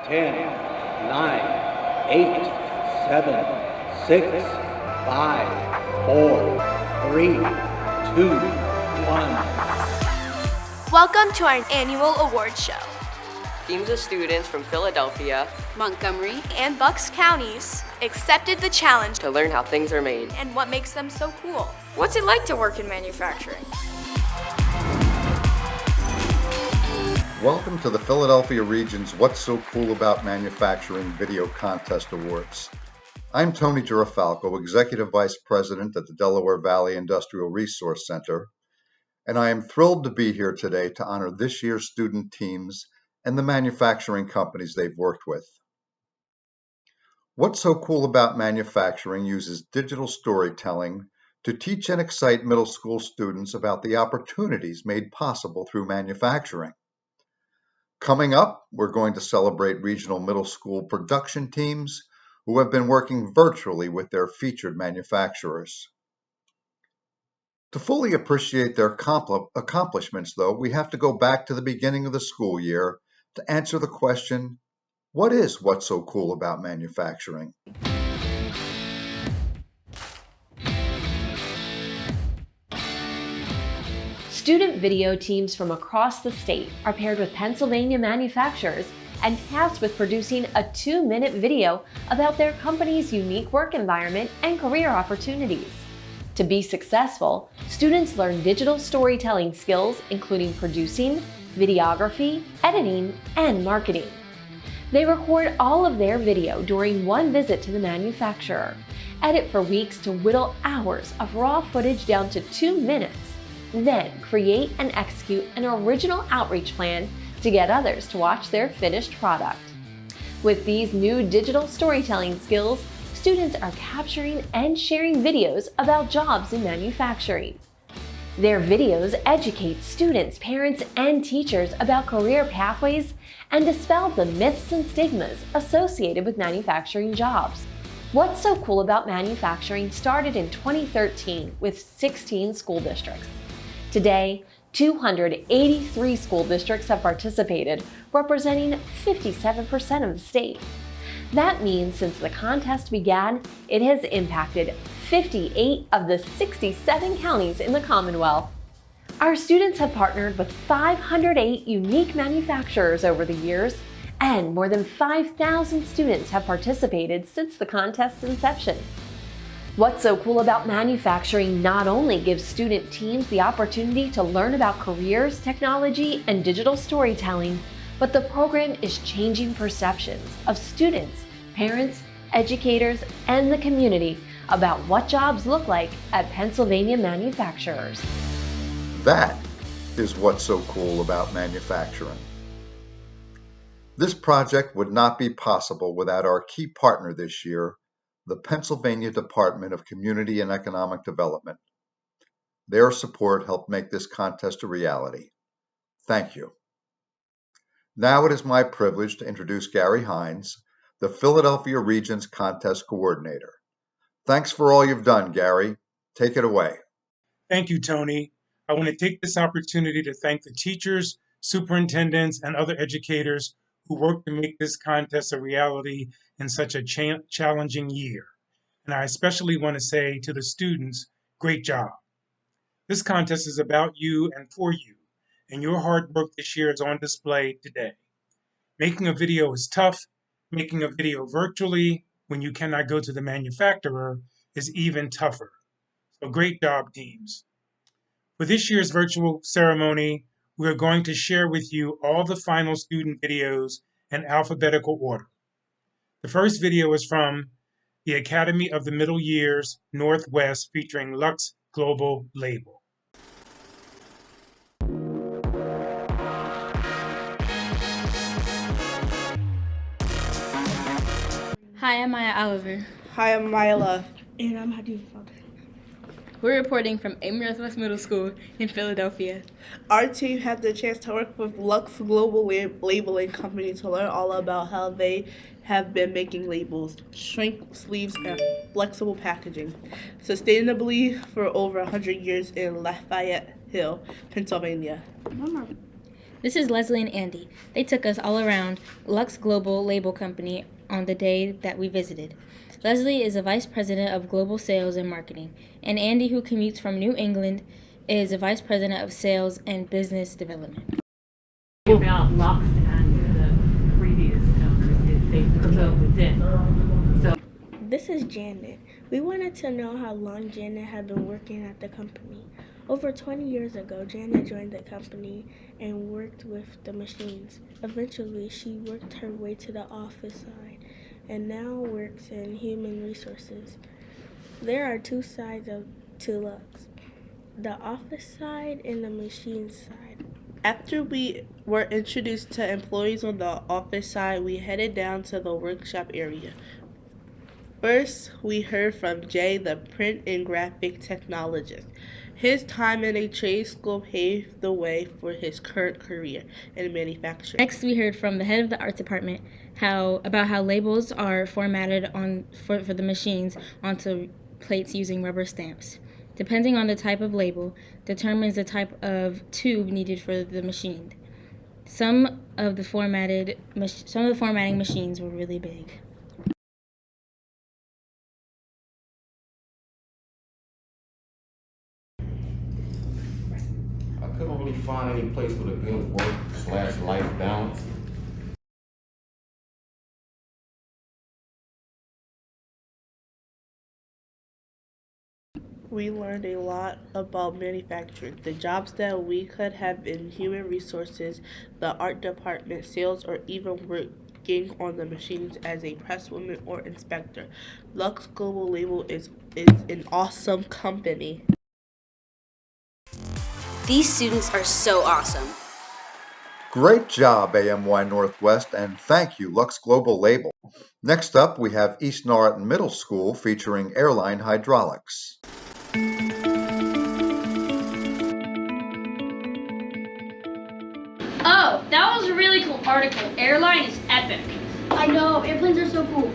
10, 9, 8, 7, 6, 5, 4, 3, 2, 1. Welcome to our annual award show. Teams of students from Philadelphia, Montgomery, and Bucks counties accepted the challenge to learn how things are made and what makes them so cool. What's it like to work in manufacturing? Welcome to the Philadelphia region's What's So Cool About Manufacturing Video Contest Awards. I'm Tony GIRIFALCO, Executive Vice President at the Delaware Valley Industrial Resource Center, and I am thrilled to be here today to honor this year's student teams and the manufacturing companies they've worked with. What's So Cool About Manufacturing uses digital storytelling to teach and excite middle school students about the opportunities made possible through manufacturing. Coming up, we're going to celebrate regional middle school production teams who have been working virtually with their featured manufacturers. To fully appreciate their accomplishments, though, we have to go back to the beginning of the school year to answer the question, what is what's so cool about manufacturing? Student video teams from across the state are paired with Pennsylvania manufacturers and tasked with producing a 2-minute video about their company's unique work environment and career opportunities. To be successful, students learn digital storytelling skills including producing, videography, editing, and marketing. They record all of their video during one visit to the manufacturer, edit for weeks to whittle hours of raw footage down to 2 minutes, then create and execute an original outreach plan to get others to watch their finished product. With these new digital storytelling skills, students are capturing and sharing videos about jobs in manufacturing. Their videos educate students, parents, and teachers about career pathways and dispel the myths and stigmas associated with manufacturing jobs. What's So Cool About Manufacturing started in 2013 with 16 school districts. Today, 283 school districts have participated, representing 57% of the state. That means since the contest began, it has impacted 58 of the 67 counties in the Commonwealth. Our students have partnered with 508 unique manufacturers over the years, and more than 5,000 students have participated since the contest's inception. What's so cool about manufacturing not only gives student teams the opportunity to learn about careers, technology, and digital storytelling, but the program is changing perceptions of students, parents, educators, and the community about what jobs look like at Pennsylvania manufacturers. That is what's so cool about manufacturing. This project would not be possible without our key partner this year, the Pennsylvania Department of Community and Economic Development. Their support helped make this contest a reality. Thank you. Now it is my privilege to introduce Gary Hines, the Philadelphia Region's Contest Coordinator. Thanks for all you've done, Gary. Take it away. Thank you, Tony. I want to take this opportunity to thank the teachers, superintendents, and other educators who worked to make this contest a reality in such a challenging year. And I especially want to say to the students, great job. This contest is about you and for you, and your hard work this year is on display today. Making a video is tough. Making a video virtually when you cannot go to the manufacturer is even tougher. So great job, teams. For this year's virtual ceremony, we are going to share with you all the final student videos in alphabetical order. The first video is from the Academy of the Middle Years Northwest featuring Lux Global Label. Hi, I'm Maya Oliver. Hi, I'm Maya Love. And I'm Hadiva Father. We're reporting from Ames Northwest Middle School in Philadelphia. Our team had the chance to work with Lux Global Labeling Company to learn all about how they have been making labels, shrink sleeves, and flexible packaging sustainably for over 100 years in Lafayette Hill, Pennsylvania. This is Leslie and Andy. They took us all around Lux Global Label Company on the day that we visited. Leslie is a vice president of global sales and marketing, and Andy, who commutes from New England, is a vice president of sales and business development. About Lux and the previous owners is they promote within. So this is Janet. We wanted to know how long Janet had been working at the company. Over 20 years ago, Janet joined the company and worked with the machines. Eventually, she worked her way to the office side and now works in human resources. There are two sides to Lux, the office side and the machine side. After we were introduced to employees on the office side, we headed down to the workshop area. First, we heard from Jay, the print and graphic technologist. His time in a trade school paved the way for his current career in manufacturing. Next, we heard from the head of the art department about how labels are formatted for the machines onto plates using rubber stamps. Depending on the type of label, determines the type of tube needed for the machine. Some of the formatting machines were really big. I couldn't really find any place with a good work/life balance. We learned a lot about manufacturing, the jobs that we could have in human resources, the art department, sales, or even working on the machines as a presswoman or inspector. Lux Global Label is an awesome company. These students are so awesome. Great job, AMY Northwest, and thank you, Lux Global Label. Next up, we have East Norriton Middle School featuring Airline Hydraulics. Oh, that was a really cool article. Airline is epic. I know, airplanes are so cool.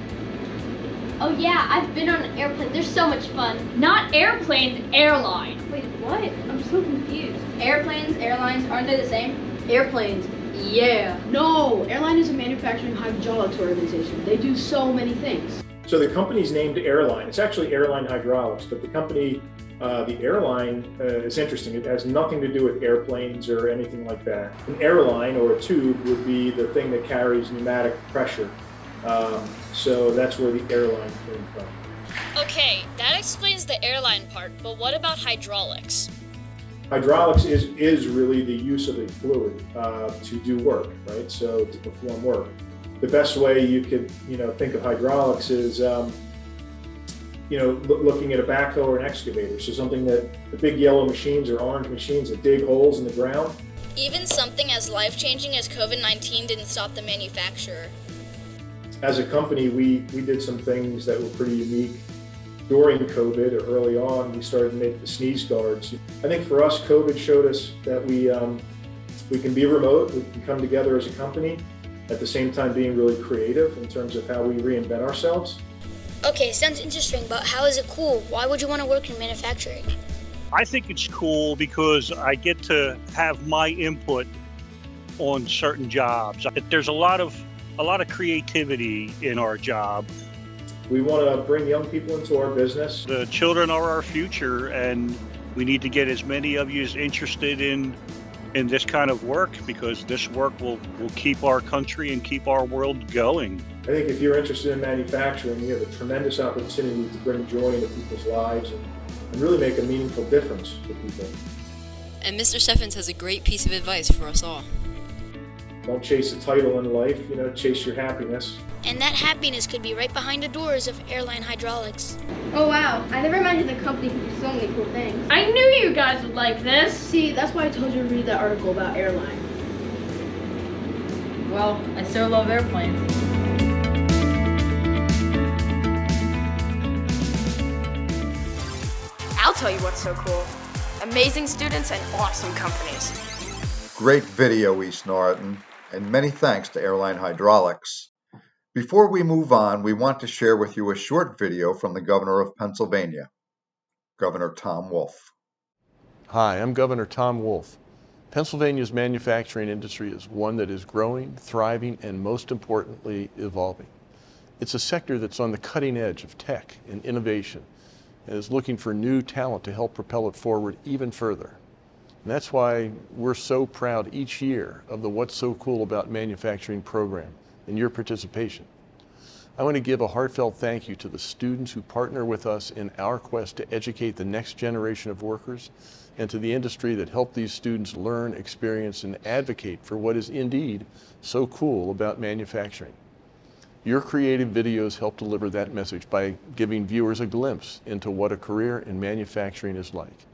Oh yeah, I've been on an airplane. They're so much fun. Not airplanes, airline. Wait, what? I'm so confused. Airplanes, airlines, aren't they the same? Airplanes, yeah. No, airline is a manufacturing hydraulics organization. They do so many things. So the company's named Airline. It's actually Airline Hydraulics, but the company, the airline is interesting. It has nothing to do with airplanes or anything like that. An airline or a tube would be the thing that carries pneumatic pressure. So that's where the airline came from. Okay, that explains the airline part, but what about hydraulics? Hydraulics is really the use of a fluid to do work, right? So to perform work. The best way you could, think of hydraulics is, looking at a backhoe or an excavator. So something that the big yellow machines or orange machines that dig holes in the ground. Even something as life-changing as COVID-19 didn't stop the manufacturer. As a company, we did some things that were pretty unique. During COVID or early on, we started to make the sneeze guards. I think for us, COVID showed us that we can be remote, we can come together as a company, at the same time being really creative in terms of how we reinvent ourselves. Okay, sounds interesting, but how is it cool? Why would you want to work in manufacturing? I think it's cool because I get to have my input on certain jobs. There's a lot of creativity in our job. We want to bring young people into our business. The children are our future, and we need to get as many of you as interested in this kind of work, because this work will keep our country and keep our world going. I think if you're interested in manufacturing, you have a tremendous opportunity to bring joy into people's lives and really make a meaningful difference for people. And Mr. Steffens has a great piece of advice for us all. Don't chase a title in life, chase your happiness. And that happiness could be right behind the doors of Airline Hydraulics. Oh wow, I never imagined the company could do so many cool things. I knew you guys would like this. See, that's why I told you to read that article about airline. Well, I so love airplanes. I'll tell you what's so cool. Amazing students and awesome companies. Great video, East Norriton, and many thanks to Airline Hydraulics. Before we move on, we want to share with you a short video from the Governor of Pennsylvania, Governor Tom Wolf. Hi, I'm Governor Tom Wolf. Pennsylvania's manufacturing industry is one that is growing, thriving, and most importantly, evolving. It's a sector that's on the cutting edge of tech and innovation and is looking for new talent to help propel it forward even further. And that's why we're so proud each year of the What's So Cool About Manufacturing program and your participation. I want to give a heartfelt thank you to the students who partner with us in our quest to educate the next generation of workers, and to the industry that helped these students learn, experience, and advocate for what is indeed so cool about manufacturing. Your creative videos help deliver that message by giving viewers a glimpse into what a career in manufacturing is like.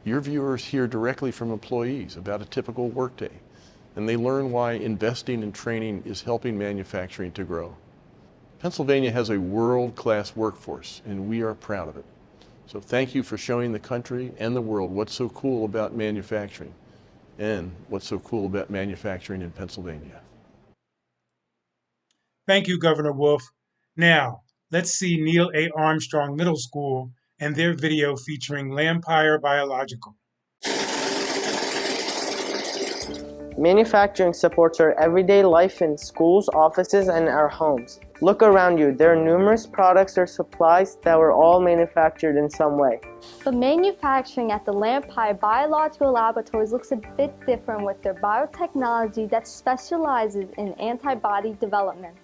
Your viewers hear directly from employees about a typical workday, and they learn why investing in training is helping manufacturing to grow. Pennsylvania has a world-class workforce, and we are proud of it. So thank you for showing the country and the world what's so cool about manufacturing, and what's so cool about manufacturing in Pennsylvania. Thank you, Governor Wolf. Now, let's see Neil A. Armstrong Middle School and their video featuring Lampire Biological. Manufacturing supports our everyday life in schools, offices, and our homes. Look around you. There are numerous products or supplies that were all manufactured in some way. But manufacturing at the Lampire Biological Laboratories looks a bit different with their biotechnology that specializes in antibody development.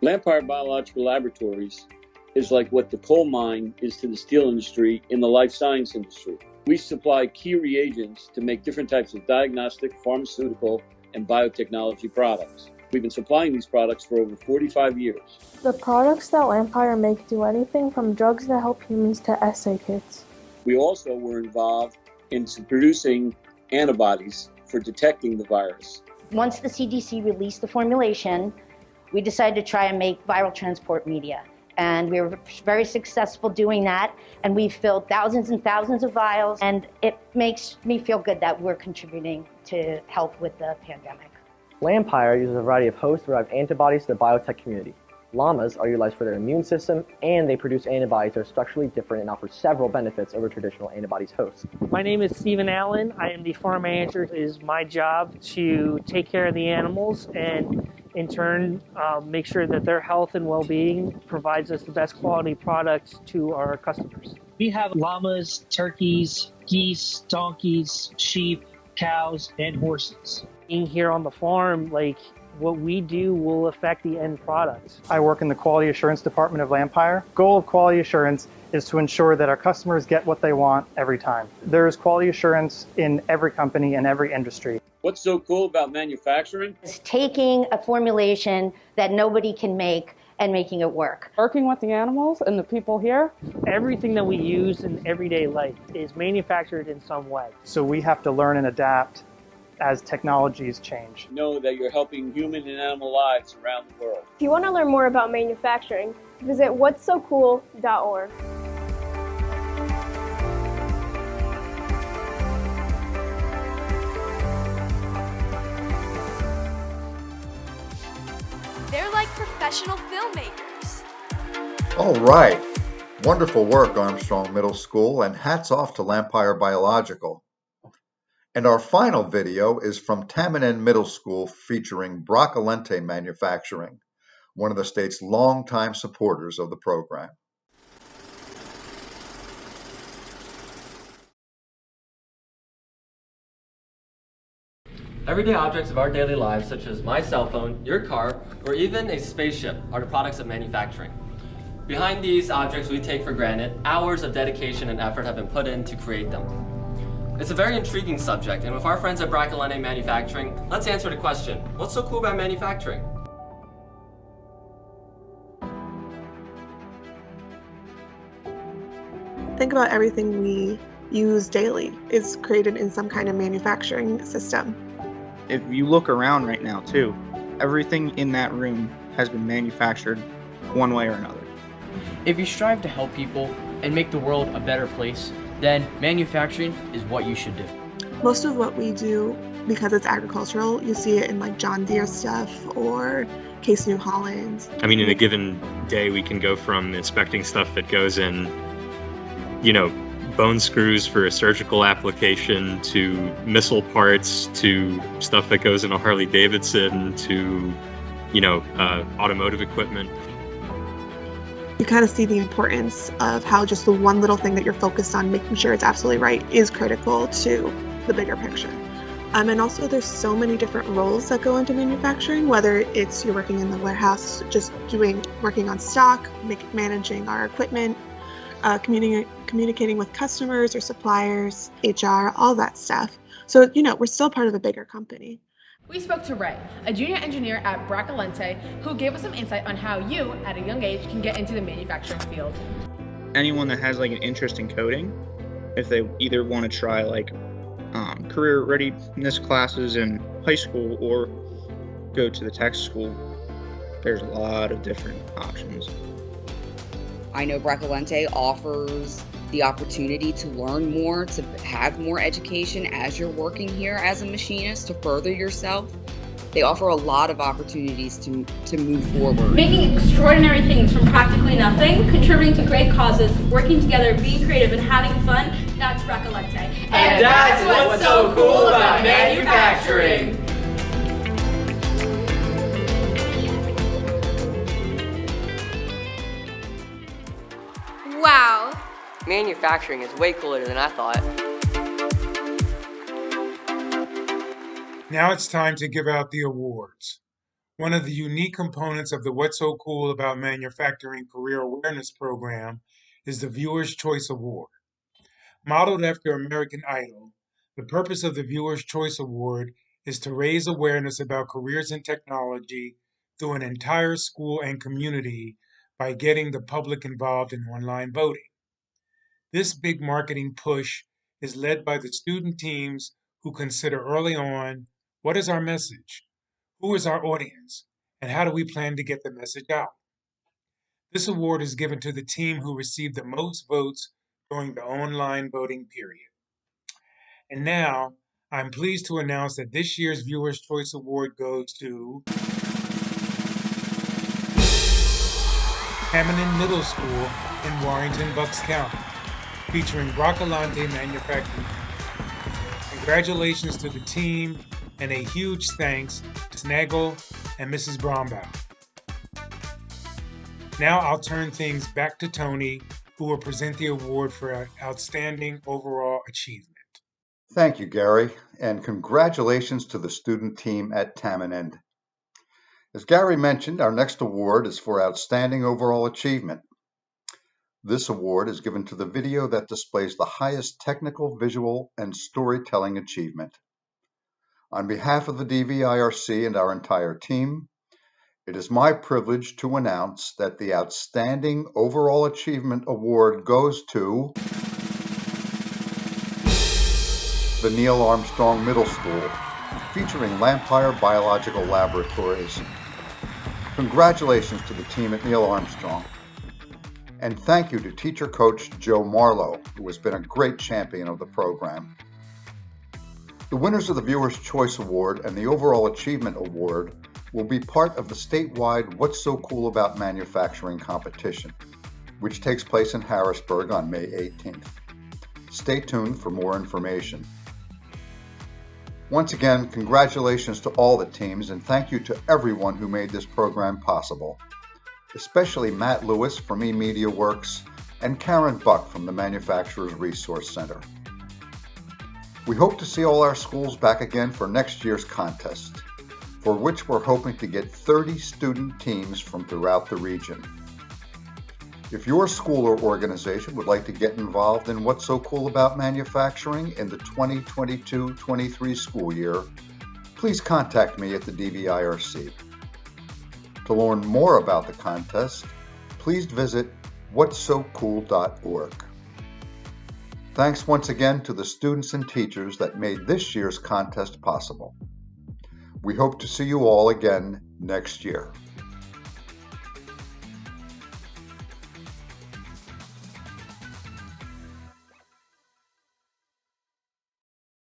Lampire Biological Laboratories is like what the coal mine is to the steel industry in the life science industry. We supply key reagents to make different types of diagnostic, pharmaceutical, and biotechnology products. We've been supplying these products for over 45 years. The products that Lampire make do anything from drugs that help humans to essay kits. We also were involved in producing antibodies for detecting the virus. Once the CDC released the formulation, we decided to try and make viral transport media. And we were very successful doing that. And we've filled thousands and thousands of vials. And it makes me feel good that we're contributing to help with the pandemic. Lampire uses a variety of host-derived antibodies to the biotech community. Llamas are utilized for their immune system, and they produce antibodies that are structurally different and offer several benefits over traditional antibodies hosts. My name is Stephen Allen. I am the farm manager. It is my job to take care of the animals and in turn make sure that their health and well-being provides us the best quality products to our customers. We have llamas, turkeys, geese, donkeys, sheep, cows, and horses. Being here on the farm, what we do will affect the end product. I work in the Quality Assurance Department of Lampire. The goal of quality assurance is to ensure that our customers get what they want every time. There is quality assurance in every company and every industry. What's so cool about manufacturing? It's taking a formulation that nobody can make and making it work. Working with the animals and the people here. Everything that we use in everyday life is manufactured in some way. So we have to learn and adapt as technologies change. Know that you're helping human and animal lives around the world. If you want to learn more about manufacturing, visit what'ssocool.org. They're like professional filmmakers. All right. Wonderful work, Armstrong Middle School, and hats off to Lampire Biological. And our final video is from Tamanend Middle School featuring Bracalente Manufacturing, one of the state's longtime supporters of the program. Everyday objects of our daily lives, such as my cell phone, your car, or even a spaceship, are the products of manufacturing. Behind these objects we take for granted, hours of dedication and effort have been put in to create them. It's a very intriguing subject, and with our friends at Bracalente Manufacturing, let's answer the question, what's so cool about manufacturing? Think about everything we use daily is created in some kind of manufacturing system. If you look around right now too, everything in that room has been manufactured one way or another. If you strive to help people and make the world a better place, then manufacturing is what you should do. Most of what we do, because it's agricultural, you see it in like John Deere stuff or Case New Holland. I mean, in a given day, we can go from inspecting stuff that goes in, bone screws for a surgical application to missile parts to stuff that goes in a Harley Davidson to, automotive equipment. You kind of see the importance of how just the one little thing that you're focused on, making sure it's absolutely right, is critical to the bigger picture. And also there's so many different roles that go into manufacturing, whether it's you're working in the warehouse, just working on stock, managing our equipment, communicating with customers or suppliers, HR, all that stuff. So, we're still part of a bigger company. We spoke to Ray, a junior engineer at Bracalente, who gave us some insight on how you, at a young age, can get into the manufacturing field. Anyone that has an interest in coding, if they either want to try career readiness classes in high school or go to the tech school, there's a lot of different options. I know Bracalente offers the opportunity to learn more, to have more education as you're working here as a machinist, to further yourself. They offer a lot of opportunities to move forward. Making extraordinary things from practically nothing, contributing to great causes, working together, being creative, and having fun, that's Bracalente. And that's what's so cool about manufacturing. Wow. Manufacturing is way cooler than I thought. Now it's time to give out the awards. One of the unique components of the What's So Cool About Manufacturing Career Awareness Program is the Viewer's Choice Award. Modeled after American Idol, the purpose of the Viewer's Choice Award is to raise awareness about careers in technology through an entire school and community by getting the public involved in online voting. This big marketing push is led by the student teams who consider early on, what is our message? Who is our audience? And how do we plan to get the message out? This award is given to the team who received the most votes during the online voting period. And now, I'm pleased to announce that this year's Viewer's Choice Award goes to Tamanend Middle School in Warrenton, Bucks County, featuring Bracalente Manufacturing. Congratulations to the team, and a huge thanks to Snaggle and Mrs. Brombaugh. Now I'll turn things back to Tony, who will present the award for outstanding overall achievement. Thank you, Gary, and congratulations to the student team at Tamanend. As Gary mentioned, our next award is for outstanding overall achievement. This award is given to the video that displays the highest technical, visual, and storytelling achievement. On behalf of the DVIRC and our entire team, it is my privilege to announce that the Outstanding Overall Achievement Award goes to the Neil Armstrong Middle School, featuring Lampire Biological Laboratories. Congratulations to the team at Neil Armstrong. And thank you to teacher coach Joe Marlow, who has been a great champion of the program. The winners of the Viewer's Choice Award and the Overall Achievement Award will be part of the statewide What's So Cool About Manufacturing competition, which takes place in Harrisburg on May 18th. Stay tuned for more information. Once again, congratulations to all the teams, and thank you to everyone who made this program possible, especially Matt Lewis from eMedia Works and Karen Buck from the Manufacturers Resource Center. We hope to see all our schools back again for next year's contest, for which we're hoping to get 30 student teams from throughout the region. If your school or organization would like to get involved in What's So Cool About Manufacturing in the 2022-23 school year, please contact me at the DVIRC. To learn more about the contest, please visit whatsocool.org. Thanks once again to the students and teachers that made this year's contest possible. We hope to see you all again next year.